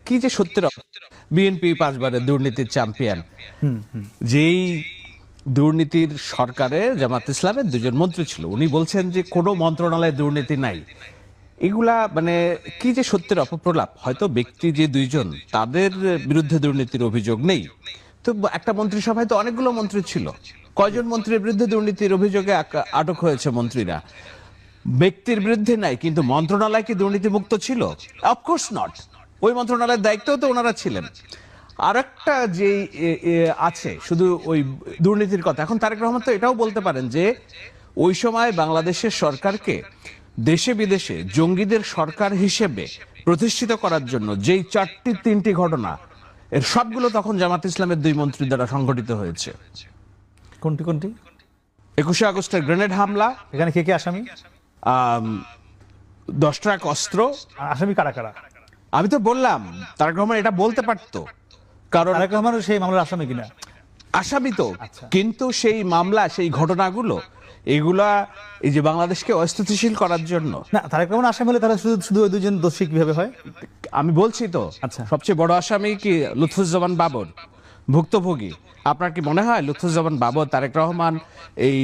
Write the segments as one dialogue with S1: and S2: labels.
S1: কি যে সত্যি বিএনপি 5 বারের দুর্নীতির চ্যাম্পিয়ন, যেই দুর্নীতির সরকারে জামাত ইসলামের 2জন মন্ত্রী ছিল, উনি বলছেন যে কোনো মন্ত্রণালয়ে দুর্নীতি নাই। এগুলা কি যে সত্যের অপপ্রলাপ। হয়তো ব্যক্তি যে 2জন তাদের বিরুদ্ধে দুর্নীতির অভিযোগ নেই, তো একটা মন্ত্রিসভায় তো অনেকগুলো মন্ত্রী ছিল, কয়জন মন্ত্রীর বিরুদ্ধে দুর্নীতির অভিযোগে আটক হয়েছে মন্ত্রীরা? ব্যক্তির বিরুদ্ধে নাই, কিন্তু মন্ত্রণালয় কি দুর্নীতি মুক্ত ছিল? Of course not. ওই মন্ত্রণালয়ের দায়িত্বও তো ওনারা ছিলেন। আর একটা যে আছে শুধু ওই দুর্নীতির কথা, এখন তারেক রহমান তো এটাও বলতে পারেন যে ওই সময় বাংলাদেশের সরকারকে দেশে বিদেশে জঙ্গিদের সরকার হিসেবে প্রতিষ্ঠিত করার জন্য যেই 4-3টি ঘটনা, এর সবগুলো তখন জামাত ইসলামের 2 মন্ত্রী দ্বারা সংঘটিত হয়েছে।
S2: কোনটি কোনটি?
S1: 21শে আগস্টের গ্রেনেড হামলা,
S2: এখানে কে কে আসামি?
S1: 10 ট্রাক অস্ত্র।
S2: আসামি কারা কারা?
S1: আমি তো বললাম তারেক রহমান এটা বলতে পারতো, কারণ
S2: তারেক রহমান সেই মামলার আসামি কিনা?
S1: আসামি তো, কিন্তু সেই মামলা, সেই ঘটনাগুলো, এগুলা এই যে বাংলাদেশকে অস্থিতিশীল করার জন্য।
S2: না, তারেক রহমান আসামি হলে তারা শুধু শুধু ওই 2জন দোষী কিভাবে হয়?
S1: আমি বলছি তো, সবচেয়ে বড় আসামি কি লুৎফুজ্জামান বাবর, ভুক্তভোগী। আপনার কি মনে হয় লুৎফুজ্জামান বাবর তারেক রহমান এই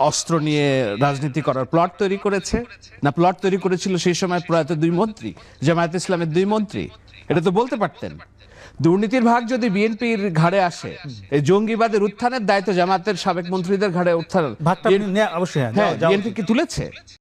S1: অস্ত্র নিয়ে রাজনীতি করার প্লট তৈরি করেছে? না, প্লট তৈরি করেছিল সেই সময় প্রয়াত 2 মন্ত্রী, জামায়াত ইসলামের 2 মন্ত্রী। এটা তো বলতে পারতেন। দুর্নীতির ভাগ যদি বিএনপির ঘাড়ে আসে, এই জঙ্গিবাদের উত্থানের দায়িত্ব জামায়াতের সাবেক মন্ত্রীদের ঘাড়ে উত্থান,
S2: ভাগটা অবশ্যই
S1: বিএনপি কি তুলেছে?